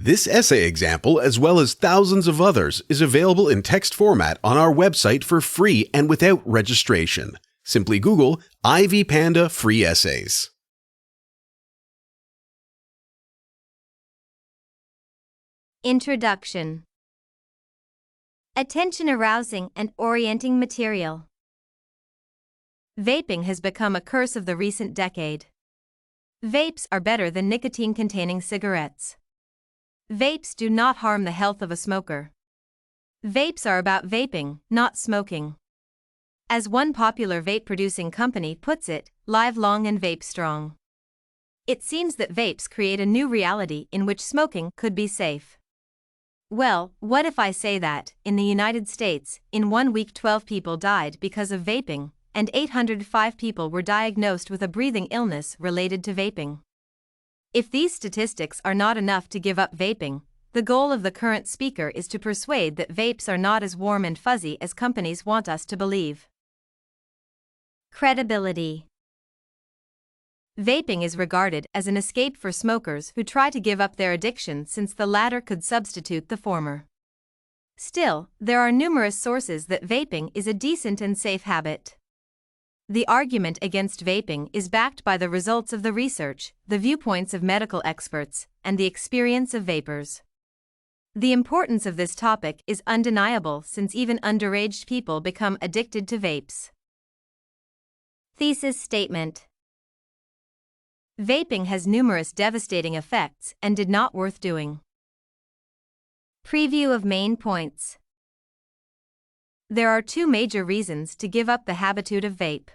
This essay example, as well as thousands of others, is available in text format on our website for free and without registration. Simply Google Ivy Panda Free Essays. Introduction. Attention-arousing and orienting material. Vaping has become a curse of the recent decade. Vapes are better than nicotine-containing cigarettes. Vapes do not harm the health of a smoker. Vapes are about vaping, not smoking. As one popular vape-producing company puts it, live long and vape strong. It seems that vapes create a new reality in which smoking could be safe. Well, what if I say that, in the United States, in 1 week 12 people died because of vaping, and 805 people were diagnosed with a breathing illness related to vaping? If these statistics are not enough to give up vaping, the goal of the current speaker is to persuade that vapes are not as warm and fuzzy as companies want us to believe. Credibility. Vaping is regarded as an escape for smokers who try to give up their addiction, since the latter could substitute the former. Still, there are numerous sources that vaping is a decent and safe habit. The argument against vaping is backed by the results of the research, the viewpoints of medical experts, and the experience of vapers. The importance of this topic is undeniable, since even underage people become addicted to vapes. Thesis statement. Vaping has numerous devastating effects and did not worth doing. Preview of main points. There are two major reasons to give up the habitude of vape.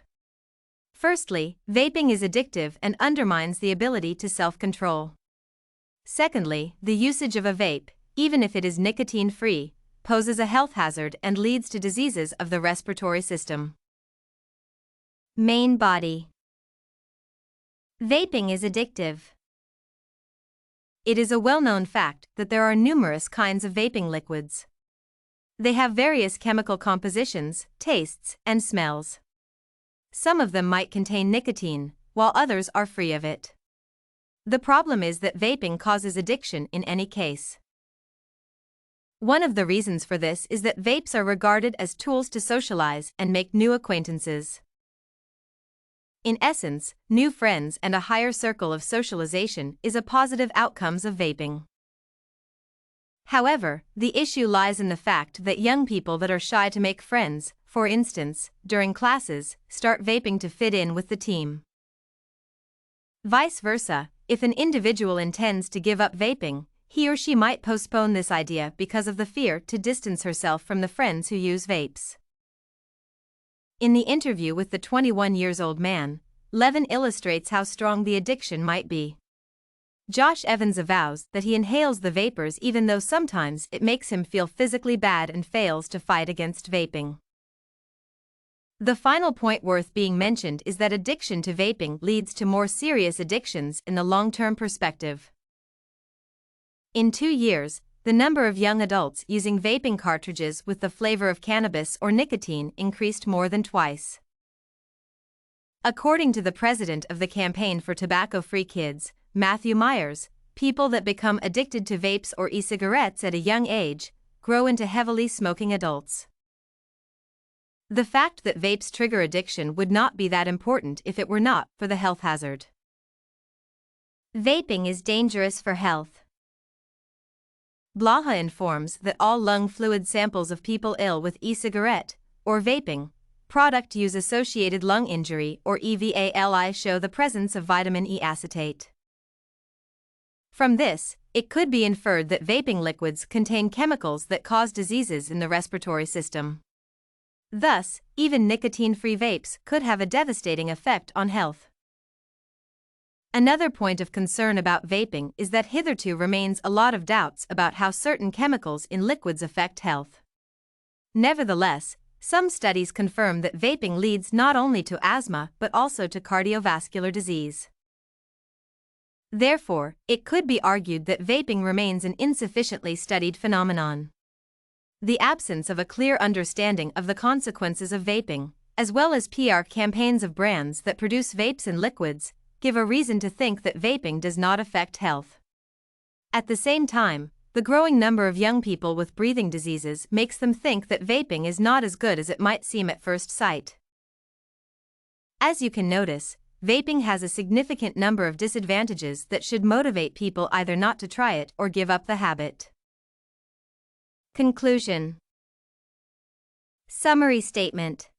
Firstly, vaping is addictive and undermines the ability to self-control. Secondly, the usage of a vape, even if it is nicotine-free, poses a health hazard and leads to diseases of the respiratory system. Main body. Vaping is addictive. It is a well-known fact that there are numerous kinds of vaping liquids. They have various chemical compositions, tastes, and smells. Some of them might contain nicotine, while others are free of it. The problem is that vaping causes addiction in any case. One of the reasons for this is that vapes are regarded as tools to socialize and make new acquaintances. In essence, new friends and a higher circle of socialization is a positive outcome of vaping. However, the issue lies in the fact that young people that are shy to make friends, for instance, during classes, start vaping to fit in with the team. Vice versa, if an individual intends to give up vaping, he or she might postpone this idea because of the fear to distance herself from the friends who use vapes. In the interview with the 21-year-old man, Levin illustrates how strong the addiction might be. Josh Evans avows that he inhales the vapors even though sometimes it makes him feel physically bad and fails to fight against vaping. The final point worth being mentioned is that addiction to vaping leads to more serious addictions in the long-term perspective. In 2 years, the number of young adults using vaping cartridges with the flavor of cannabis or nicotine increased more than twice. According to the president of the Campaign for Tobacco-Free Kids, Matthew Myers, people that become addicted to vapes or e-cigarettes at a young age grow into heavily smoking adults. The fact that vapes trigger addiction would not be that important if it were not for the health hazard. Vaping is dangerous for health. Blaha informs that all lung fluid samples of people ill with e-cigarette or vaping product use associated lung injury or EVALI show the presence of vitamin E acetate. From this, it could be inferred that vaping liquids contain chemicals that cause diseases in the respiratory system. Thus, even nicotine-free vapes could have a devastating effect on health. Another point of concern about vaping is that hitherto remains a lot of doubts about how certain chemicals in liquids affect health. Nevertheless, some studies confirm that vaping leads not only to asthma but also to cardiovascular disease. Therefore, it could be argued that vaping remains an insufficiently studied phenomenon. The absence of a clear understanding of the consequences of vaping, as well as PR campaigns of brands that produce vapes and liquids, give a reason to think that vaping does not affect health. At the same time, the growing number of young people with breathing diseases makes them think that vaping is not as good as it might seem at first sight. As you can notice, vaping has a significant number of disadvantages that should motivate people either not to try it or give up the habit. Conclusion. Summary statement.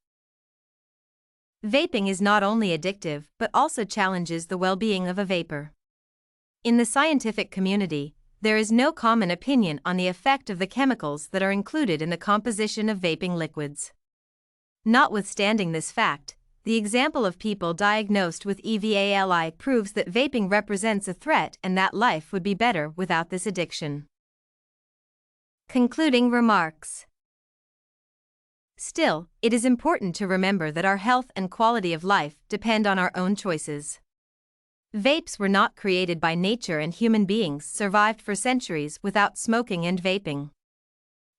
Vaping is not only addictive but also challenges the well-being of a vapor. In the scientific community, there is no common opinion on the effect of the chemicals that are included in the composition of vaping liquids. Notwithstanding this fact, the example of people diagnosed with EVALI proves that vaping represents a threat and that life would be better without this addiction. Concluding remarks. Still, it is important to remember that our health and quality of life depend on our own choices. Vapes were not created by nature, and human beings survived for centuries without smoking and vaping.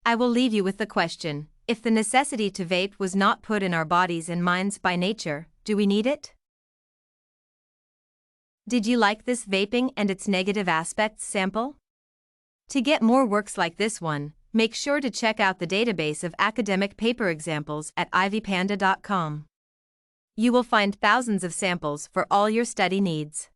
I will leave you with the question: if the necessity to vape was not put in our bodies and minds by nature, do we need it? Did you like this vaping and its negative aspects sample? To get more works like this one, make sure to check out the database of academic paper examples at ivpanda.com. You will find thousands of samples for all your study needs.